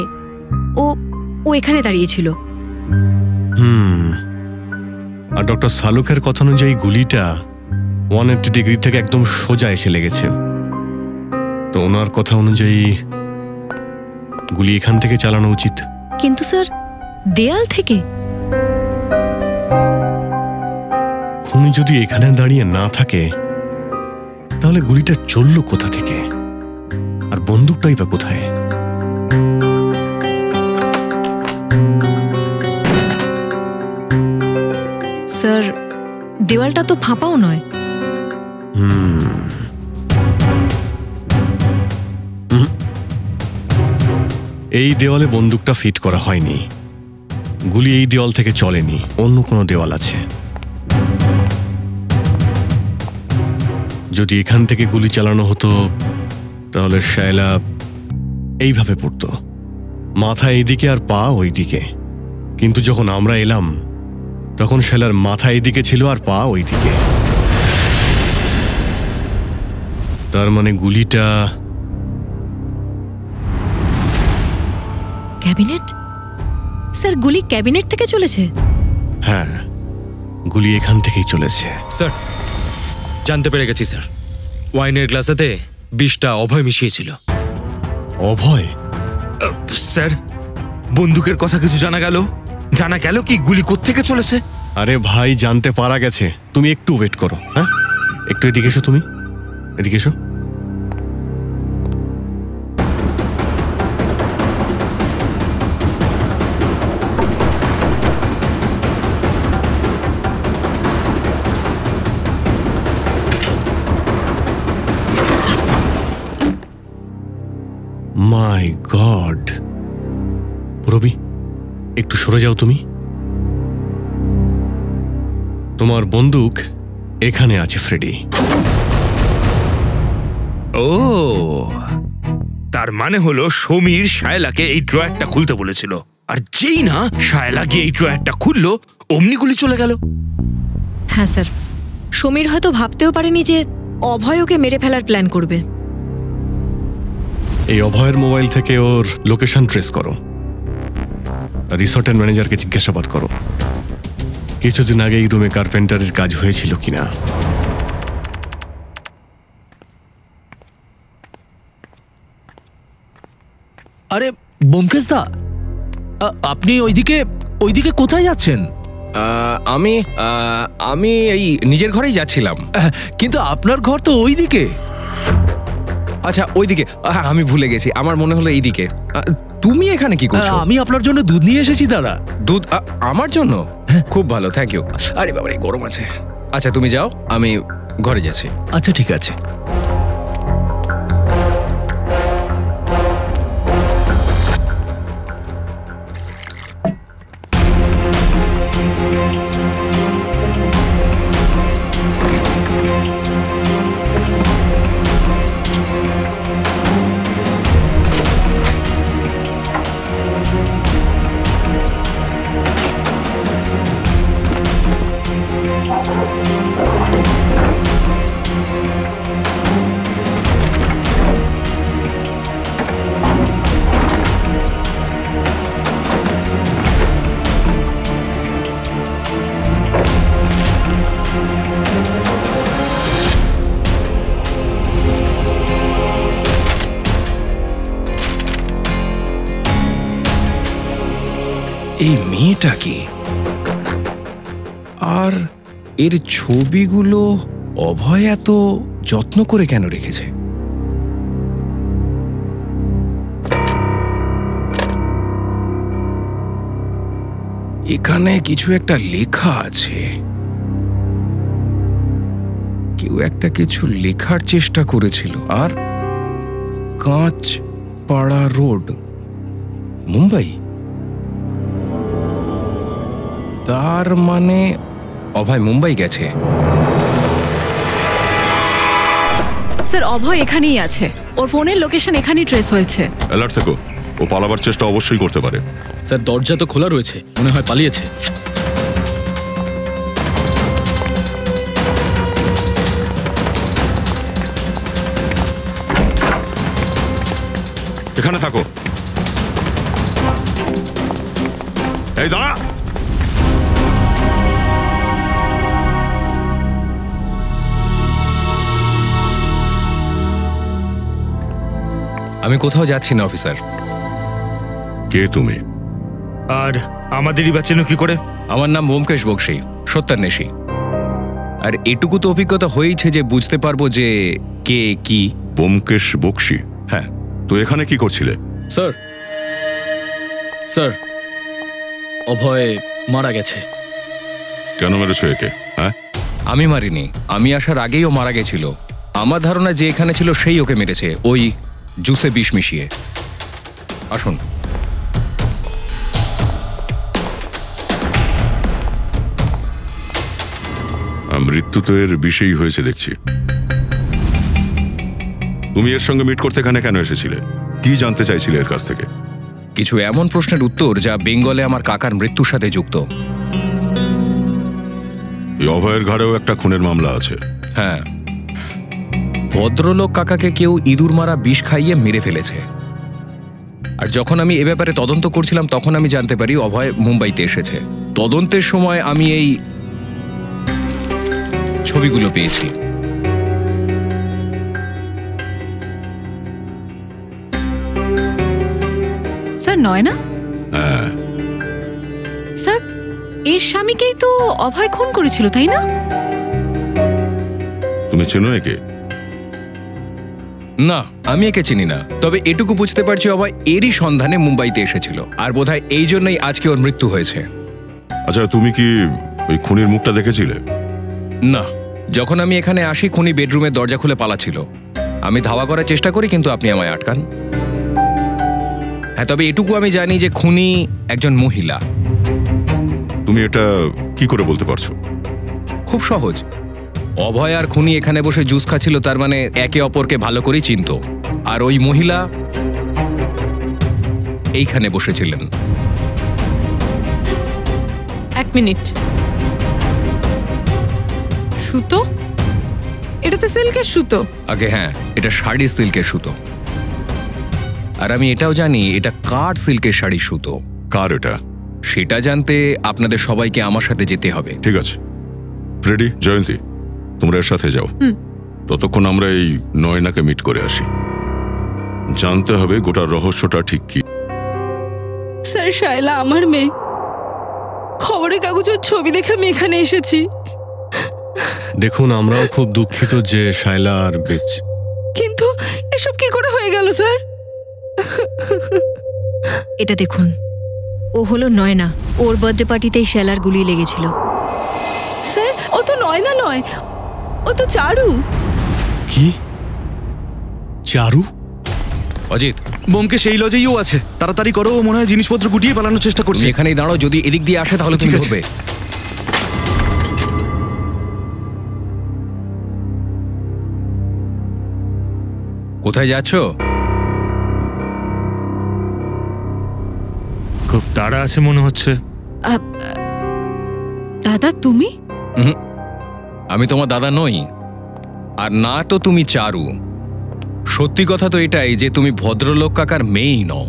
ও এখানে দাঁড়িয়েছিল। আর ডক্টর সালুকের কথা অনুযায়ী গুলিটা 180 ডিগ্রি থেকে একদম সোজা এসে লেগেছে। তো ওনার কথা অনুযায়ী গুলি এখান থেকে চালানো উচিত। কিন্তু স্যার, দেয়াল থেকে? খুনি যদি এখানে দাঁড়িয়ে না থাকে তাহলে গুলিটা চললো কোথা থেকে, আর বন্দুকটাই বা কোথায়? স্যার, দেওয়ালটা তো ফাঁপাও নয়। এই দেওয়ালে বন্দুকটা ফিট করা হয়নি। গুলি এই দেওয়াল থেকে চলেনি, অন্য কোনো দেওয়াল আছে। যদি এখান থেকে গুলি চালানো হতো তাহলে শায়লা এইভাবে পড়তো, মাথা এইদিকে আর পা ওইদিকে। কিন্তু যখন আমরা এলাম তখন শায়লার মাথা এইদিকে ছিল আর পা ওইদিকে। তার মানে গুলিটা ক্যাবিনেট? স্যার, গুলি ক্যাবিনেট থেকে চলেছে? হ্যাঁ, গুলি এখান থেকেই চলেছে। স্যার, জানতে পেরে গেছি স্যার, ওয়াইনের গ্লাসেতে বিষটা অভয় মিশিয়েছিল। অভয়? স্যার, বন্দুকের কথা কিছু জানা গেল কি গুলি কোত্থেকে চলেছে? আরে ভাই, জানতে পারা গেছে। তুমি একটু ওয়েট করো। হ্যাঁ, একটু এদিকে এসো। তুমি এদিকে এসো। মাই গড। রবি, একটু সরে যাও। তুমি, তোমার বন্দুক এখানে আছে ফ্রেডি। ও, তার মানে হলো সমীর শায়লাকে এই ড্রয়ারটা খুলতে বলেছিল, আর যেই না শায়লা গিয়ে এই ড্রয়ারটা খুললো অমনি গুলি চলে গেল। হ্যাঁ স্যার, সমীর হয়তো ভাবতেও পারেনি যে অভয় ওকে মেরে ফেলার প্ল্যান করবে। এই অভয়ের মোবাইল থেকে ওর লোকেশন ট্রেস করো, রিসর্টের ম্যানেজারকে জিজ্ঞাসাবাদ করো কিছুদিন আগে এই রুমে কার্পেন্টারের কাজ হয়েছিল কিনা। আরে ব্যোমকেশ দা, আপনি ওইদিকে কোথায় যাচ্ছেন? আমি এই নিজের ঘরেই যাচ্ছিলাম। কিন্তু আপনার ঘর তো ওইদিকে। আচ্ছা, ওইদিকে? আমি ভুলে গেছি, আমার মনে হলো এইদিকে। তুমি এখানে কি করছো? আমি আপনার জন্য দুধ নিয়ে এসেছি দাদা। দুধ আমার জন্য? খুব ভালো, থ্যাংক ইউ। আরে বাবা, গরম আছে। আচ্ছা, তুমি যাও, আমি ঘরে যাচ্ছি। আচ্ছা, ঠিক আছে। এই মেয়েটা কি? আর এর ছবিগুলো অভয় এত যত্ন করে কেন রেখেছে? এখানে কিছু একটা লেখা আছে। কেউ একটা কিছু লেখার চেষ্টা করেছিল। আর কাঁচপাড়া রোড, মুম্বাই। তার মানে অভয় মুম্বাই গেছে। স্যার, অভয় এখানেই আছে। ওর ফোনের লোকেশন এখানেই ট্রেস হয়েছে। অ্যালার্ট থেকো, ও পালাবার চেষ্টা অবশ্যই করতে পারে। স্যার, দরজা তো খোলা রয়েছে, মনে হয় পালিয়েছে। এখানে থাকো। এই দাঁড়া। আমি কোথাও যাচ্ছি না অফিসার। কে তুমি? আর আমাদেরই বা চেনো কি করে? আমার নাম ব্যোমকেশ বক্সী, সত্যান্বেষী। আর এটুকু তো অভিজ্ঞতা হয়েছে যে বুঝতে পারবো যে কে কি। ব্যোমকেশ বক্সী? হ্যাঁ। তো এখানে কি করছিলে? স্যার, স্যার, অভয় মারা গেছে। কেন মেরেছো একে? হ্যাঁ, আমি মারিনি, আমি আসার আগেই ও মারা গেছিল। আমার ধারণা যে এখানে ছিল সেই ওকে মেরেছে, ওই জুসে বিষ মিশিয়ে। আসুন। মৃত্যু তো এর বিষয়ই হয়েছে দেখছি। তুমি এর সঙ্গে মিট করতে এখানে কেন এসেছিলে? কি জানতে চাইছিলে এর কাছ থেকে? কিছু এমন প্রশ্নের উত্তর যা বেঙ্গলে আমার কাকার মৃত্যুর সাথে যুক্ত। এই অভয়ের ঘাড়েও একটা খুনের মামলা আছে। হ্যাঁ, ভদ্রলোক কাকাকে কেউ ইঁদুর মারা বিষ খাইয়ে মেরে ফেলেছে। আর যখন আমি এ ব্যাপারে তদন্ত করছিলাম তখন আমি জানতে পারি অভয় মুম্বাইতে এসেছে। তদন্তের সময় আমি এই ছবিগুলো পেয়েছি। স্যার, নয়না? হ্যাঁ। স্যার, এর স্বামীকেই তো অভয় খুন করেছিল, তাই না? তুমি চেনো একে? না, আমি একে চিনি না, তবে এটুকু বুঝতে পারছি অভয় এরই সন্ধানে মুম্বাইতে এসেছিল, আর বোধহয় এই জন্যই আজকে ওর মৃত্যু হয়েছে। আচ্ছা, তুমি কি ওই খুনির মুখটা দেখেছিলে? না, যখন আমি এখানে আসি খুনি বেডরুমের দরজা খুলে পালাচ্ছিল। আমি ধাওয়া করার চেষ্টা করি কিন্তু আপনি আমায় আটকান। হ্যাঁ, তবে এটুকু আমি জানি যে খুনি একজন মহিলা। তুমি এটা কি করে বলতে পারছো? খুব সহজ, অভয় আর খুনি এখানে বসে জুস খাচ্ছিল, তার মানে একে অপরকে ভালো করেই চিনত। আর ওই মহিলা এইখানে বসেছিলেন। এক মিনিট। সুতো? এটা তো সিল্কের সুতো। আগে হ্যাঁ, এটা শাড়ি সিল্কের সুতো। আর আমি এটাও জানি এটা কার সিল্কের শাড়ি সুতো। কার এটা? সেটা জানতে আপনাদের সবাইকে আমার সাথে যেতে হবে। ঠিক আছে, ফ্রেডি, জয়ন্তী, তোমরা এর সাথে যাও। ততক্ষণ আমরা এই নয়নাকে মিট করে আসি। জানতে হবে গোটা রহস্যটা ঠিক কি। স্যার, শায়লা আমার মেয়ে। খবরের কাগজের ছবি দেখে আমি এখানে এসেছি। দেখুন, আমরাও খুব দুঃখিত যে শায়লা আর বেঁচে। কিন্তু এসব কি করে হয়ে গেল স্যার? এটা দেখুন, ও হলো নয়না। ওর বার্থডে পার্টিতেই শায়লার গুলি লেগেছিল। স্যার, ও তো নয়না নয়, ও তো চারু। কি? চারু? অজিত, বোমকে সেই লজেইও আছে। তাড়াতাড়ি করো, ও মনে হয় জিনিসপত্র গুটিয়ে পালানোর চেষ্টা করছে। এখানেই দাঁড়াও, যদি এদিক দিয়ে আসে তাহলে তুমি ধরবে। কোথায় যাচ্ছ? খুব তাড়া আছে মনে হচ্ছে। দাদা, তুমি? আমি তোমার দাদা নই, আর না তো তুমি চারু। সত্যি কথা তো এটাই যে তুমি ভদ্রলোক কাকার মেয়েই নও।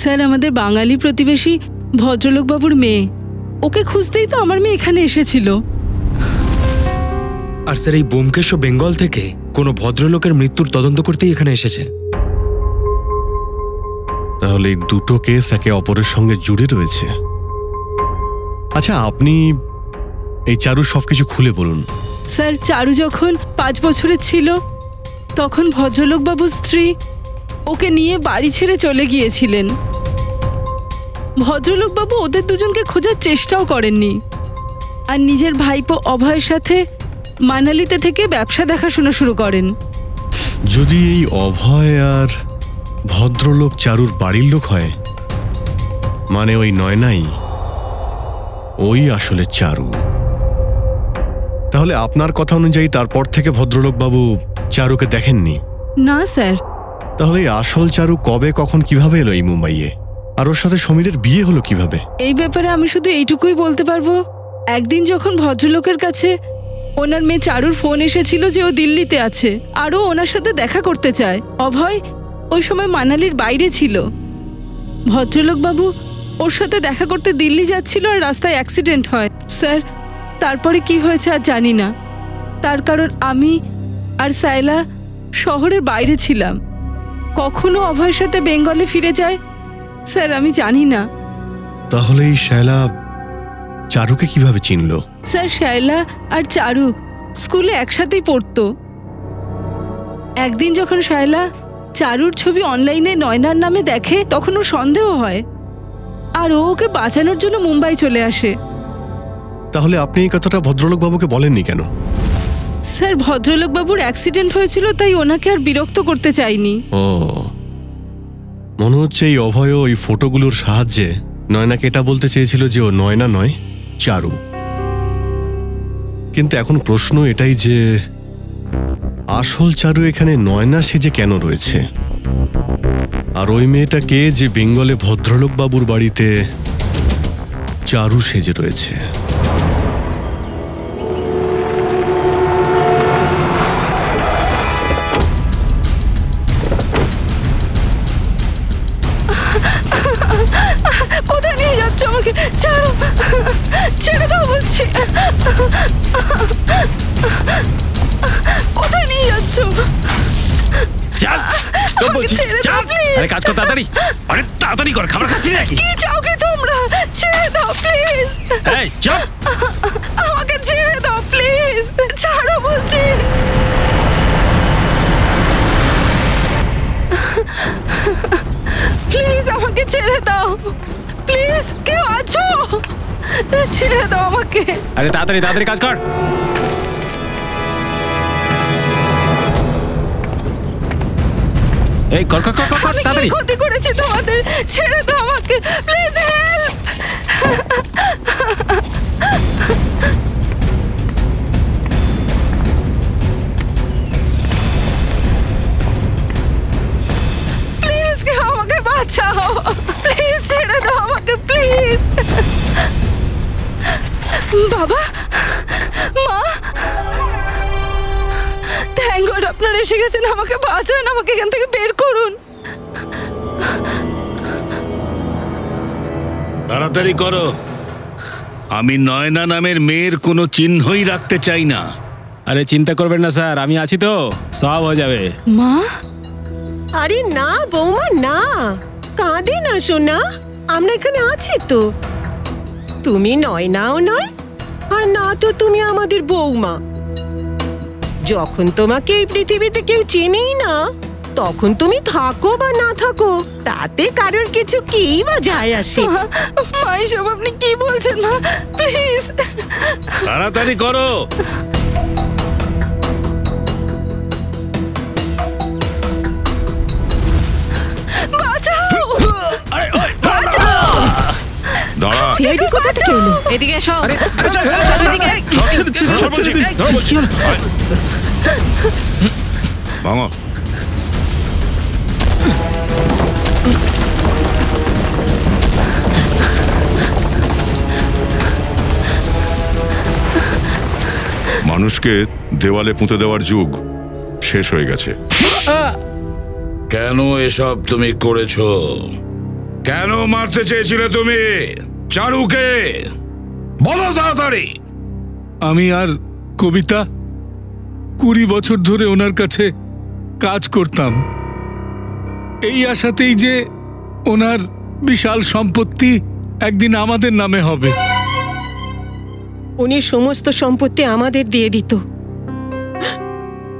স্যার, আমাদের বাঙালি প্রতিবেশী ভদ্রলোক বাবুর মেয়ে। ওকে খুঁজতেই তো আমার মেয়ে এখানে এসেছিল। আর স্যার, এই ব্যোমকেশ বেঙ্গল থেকে কোনো ভদ্রলোকের মৃত্যুর তদন্ত করতেই এখানে এসেছে। তাহলে এই দুটো কেস একে অপরের সঙ্গে জুড়ে রয়েছে। আচ্ছা, আপনি এই চারুর সবকিছু খুলে বলুন। স্যার, চারু যখন 5 বছরের ছিল তখন ভদ্রলোক বাবুর স্ত্রী ওকে নিয়ে বাড়ি ছেড়ে চলে গিয়েছিলেন। ভদ্রলোক বাবু ওদের দুজনকে খোঁজার চেষ্টাও করেননি, আর নিজের ভাইপো অভয়ের সাথে মানালিতে থেকে ব্যবসা দেখাশোনা শুরু করেন। যদি এই অভয় আর ভদ্রলোক চারুর বাড়ির লোক হয়, মানে ওই নয়নাই ওই আসলে চারু। তাহলে আপনার কথা অনুযায়ী তারপর থেকে ভদ্রলোক বাবু চারুকে দেখেননি? না স্যার। তাহলে আসল চারু কবে, কখন, কিভাবে এলো এই মুম্বাইয়ে? আর ওর সাথে সমীরের বিয়ে হলো কিভাবে? এই ব্যাপারে আমি শুধু এইটুকুই বলতে পারবো, একদিন যখন ভদ্রলোকের কাছে ওনার মেয়ে চারুর ফোন এসেছিল যে ও দিল্লিতে আছে আর ও ওনার সাথে দেখা করতে চায়। অভয় ওই সময় মানালির বাইরে ছিল। ভদ্রলোক বাবু ওর সাথে দেখা করতে দিল্লি যাচ্ছিল আর রাস্তায় অ্যাক্সিডেন্ট হয়। স্যার, তারপরে কি হয়েছে আর জানি না। তার কারণ আমি আর সায়লা শহরের বাইরে ছিলাম। কখনো অভয়ের সাথে বেঙ্গলে ফিরে যায় স্যার আমি জানি না। তাহলে এই শায়লা চারুকে কিভাবে চিনলো? স্যার শায়লা আর চারু স্কুলে একসাথেই পড়তো। একদিন যখন শায়লা চারুর ছবি অনলাইনে নয়নার নামে দেখে তখন ওর সন্দেহ হয়, আর ও ওকে বাঁচানোর জন্য মুম্বাই চলে আসে। তাহলে আপনি এই কথাটা ভদ্রলোক বাবুকে বলেননি কেন? স্যার ভদ্রলোক বাবুর অ্যাক্সিডেন্ট হয়েছিল, তাই ওনাকে আর বিরক্ত করতে চাইনি। ও, মনে হচ্ছে এই অভয় ওই ফটোগুলোর সাহায্যে নয়নাকে এটা বলতে চেয়েছিল যে ও নয়না নয়, চারু। কিন্তু এখন প্রশ্ন এটাই যে আসল চারু এখানে নয়না সেজে কেন রয়েছে, আর ওই মেয়েটা কে যে বেঙ্গলে ভদ্রলোক বাবুর বাড়িতে চারু সেজে রয়েছে? কোথায় নিয়ে যাচ্ছ আমাকে? ছাড়ো, ছেড়ে দাও বলছি। কোথায় নিয়ে যাচ্ছ? চল, তো বলছি চল। আরে কাজ কর তাড়াতাড়ি। আরে তাড়াতাড়ি কর, খাবার খাচ্ছিস নাকি? কি চাও কি তোমরা? ছেড়ে দাও প্লিজ। এই চল, আমাকে ছেড়ে দাও প্লিজ। ছাড়ো বলছি। প্লিজ আমাকে ছেড়ে দাও প্লিজ। কেউ আছো? ছেড়ে দাও আমাকে। আরে তাড়াতাড়ি তাড়াতাড়ি কাজ কর। এই কর কর কর কর তাড়াতাড়ি। কি ক্ষতি করেছি তোমাদের? ছেড়ে দাও আমাকে প্লিজ। হেল্প। প্লিজ কেউ আমাকে বাঁচাও প্লিজ। ছেড়ে দাও আমাকে প্লিজ। বাবা, মা, থ্যাংক গড আপনারা এসে গেছেন। আমাকে বাঁচান, আমাকে এখান থেকে বের করুন। তাড়াতাড়ি করো, আমি নয়না নামের মেয়ের কোনো চিহ্নই রাখতে চাই না। আরে চিন্তা করবেন না স্যার, আমি আছি তো, সব হয়ে যাবে। মা, আরে না বৌমা না, কাঁদে না সোনা, আমরা এখানে আছি তো। তুমি নয়নাও নয় আর না তো তুমি আমাদের বৌমা। যখন তোমাকে এই পৃথিবীতে কেউ চেনেই না, তখন তুমি থাকো বা না থাকো তাতে কারোর কিছু কি বা যায় আসে। মা এসব আপনি কি বলছেন মা? প্লিজ তাড়াতাড়ি করো। বাঁচাও, দাঁড়া। সিআইডি কোথা থেকে এলো? এদিকে এসো। ভাঙো। মানুষকে দেওয়ালে পুঁতে দেওয়ার যুগ শেষ হয়ে গেছে। কেন এসব তুমি করেছো? কেন মারতে চেয়েছিলে তুমি চারুকে? বলো তাড়াতাড়ি। আমি আর কবিতা 20 বছর ধরে ওনার কাছে কাজ করতাম, এই আশাতেই যে ওনার বিশাল সম্পত্তি একদিন আমাদের নামে হবে। উনি সমস্ত সম্পত্তি আমাদের দিয়ে দিত,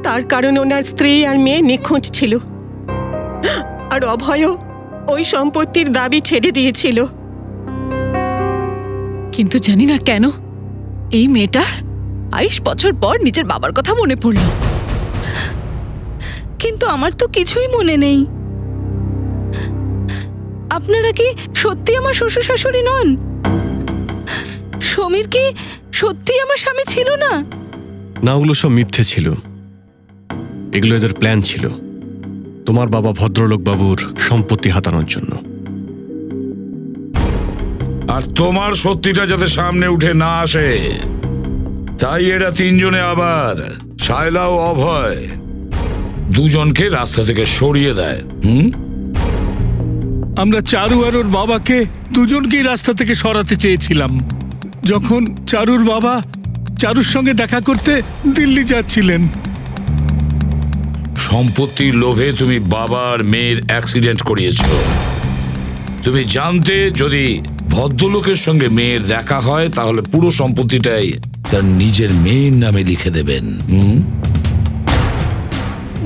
তার কারণ ওনার স্ত্রী আর মেয়ে নিখোঁজ ছিল, আর অভয়ও ওই সম্পত্তির দাবি ছেড়ে দিয়েছিল। কিন্তু জানি না কেন এই মেয়েটার 22 বছর পর নিজের বাবার কথা মনে পড়ল। কিন্তু আমার তো কিছুই মনে নেই। আপনারা কি সত্যি আমার শ্বশুর শাশুড়ি নন? সমীর কি সত্যি আমার স্বামী ছিল না? না, ওগুলো সব মিথ্যে ছিল। এগুলো এদের প্ল্যান ছিল তোমার বাবা ভদ্রলোক বাবুর সম্পত্তি হাতানোর জন্য। আর তোমার সত্যিটা যাতে সামনে উঠে না আসে, তাই এরা তিনজনে আবার শায়লা ও অভয় দুজনকে রাস্তা থেকে সরিয়ে দেয়। আমরা চারু আর ওর বাবাকে দুজনকেই রাস্তা থেকে সরাতে চেয়েছিলাম। যখন চারুর বাবা চারুর সঙ্গে দেখা করতে দিল্লি যাচ্ছিলেন, সম্পত্তির লোভে তুমি বাবার মেয়ের অ্যাক্সিডেন্ট করিয়েছো। তুমি জানতে যদি ভদ্রলোকের সঙ্গে মেয়ের দেখা হয় তাহলে পুরো সম্পত্তিটাই তার নিজের মেয়ের নামে লিখে দেবেন।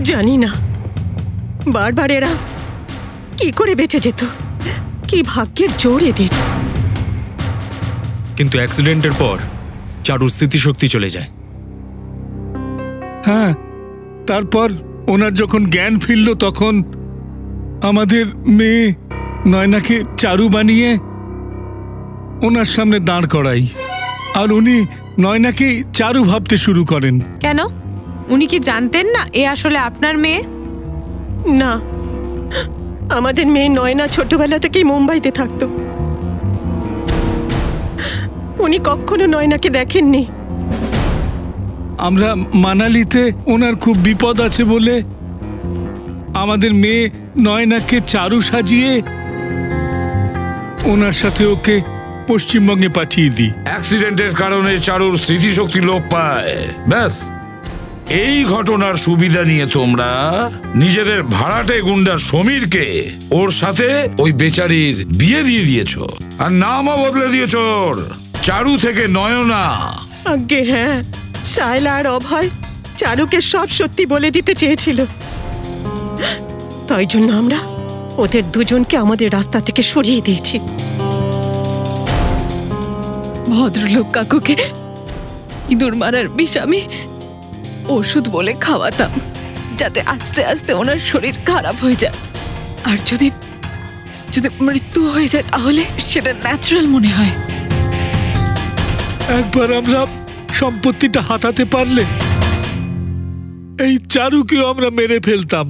জানি না বারবার এরা কি করে বেঁচে যেত, কি ভাগ্যের জোর এদের। কিন্তু অ্যাক্সিডেন্টের পর চারুর স্মৃতিশক্তি চলে যায়। হ্যাঁ, তারপর ওনার যখন জ্ঞান ফিরল তখন আমাদের মেয়ে নয়নাকে চারু বানিয়ে ওনার সামনে দাঁড় করাই, আর উনি নয়নাকে চারু ভাবতে শুরু করেন। কেন? উনি কি জানতেন না এ আসলে আপনার মেয়ে? না, আমাদের মেয়ে নয়না ছোটবেলা থেকেই মুম্বাইতে থাকতো। উনি কখনো নয়নাকে দেখেননি। আমরা মানালিতে ওনার খুব বিপদ আছে বলে আমাদের মেয়ে নয়নাকে চারু সাজিয়ে ওনার সাথে ওকে পশ্চিমবঙ্গে পাঠিয়ে দিই। অ্যাক্সিডেন্টের কারণে চারুর স্মৃতিশক্তি লোপ পায়, ব্যাস এই ঘটনার সুবিধা নিয়ে তোমরা নিজেদের ভাড়াটে গুন্ডা সমীরকে ওর সাথে ওই বেচারির বিয়ে দিয়ে দিয়েছো, আর নামও বদলে দিয়েছো ওর, চারু থেকে নয়না। আজ্ঞে হ্যাঁ, শায়লা আর অভয় চারুকে সব সত্যি বলে দিতে চেয়েছিল, তাই জন্য আমরা ওদের দুজনকে আমাদের রাস্তা থেকে সরিয়ে দিয়েছি। ভদ্রলোক কাকুকে ইঁদুর মারার বিষ আমি ওষুধ বলে খাওয়াতাম, যাতে আস্তে আস্তে ওনার শরীর খারাপ হয়ে যায়, আর যদি মৃত্যু হয়ে যায় তাহলে সেটা ন্যাচারাল মনে হয়। একবার আমরা সম্পত্তিটা হাতাতে পারলে এই চারুকেও আমরা মেরে ফেলতাম।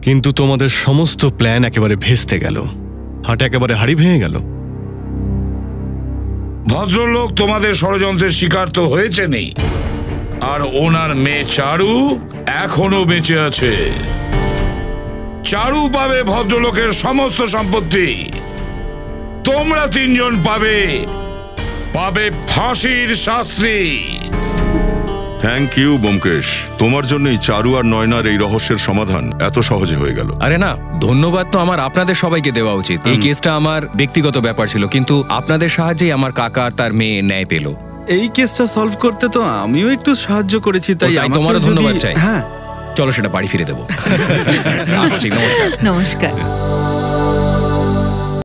কিন্তু তোমাদের সমস্ত প্ল্যান একেবারে ভেস্তে গেল, হাটে একেবারে হাড়ি ভেঙে গেল। ভদ্রলোক তোমাদের ষড়যন্ত্রের শিকার তো হয়েছে নেই, আর ওনার মেয়ে চারু এখনো বেঁচে আছে। চারু পাবে ভদ্রলোকের সমস্ত সম্পত্তি, তোমরা তিনজন পাবে ফাঁসির শাস্তি। থ্যাংক ইউ ব্যোমকেশ, তোমার জন্যই চারু আর নয়নার এই রহস্যের সমাধান এত সহজে হয়ে গেল। আরে না, ধন্যবাদ তো আমার আপনাদের সবাইকে দেওয়া উচিত। এই কেসটা আমার ব্যক্তিগত ব্যাপার ছিল, কিন্তু আপনাদের সাহায্যেই আমার কাকা আর তার মেয়ে ন্যায় পেল। এই কেসটা সলভ করতে তো আমিও একটু সাহায্য করেছি, তাই তোমারও ধন্যবাদ চাই। হ্যাঁ, চলো সেটা বাড়ি ফিরে দেবো। নমস্কার।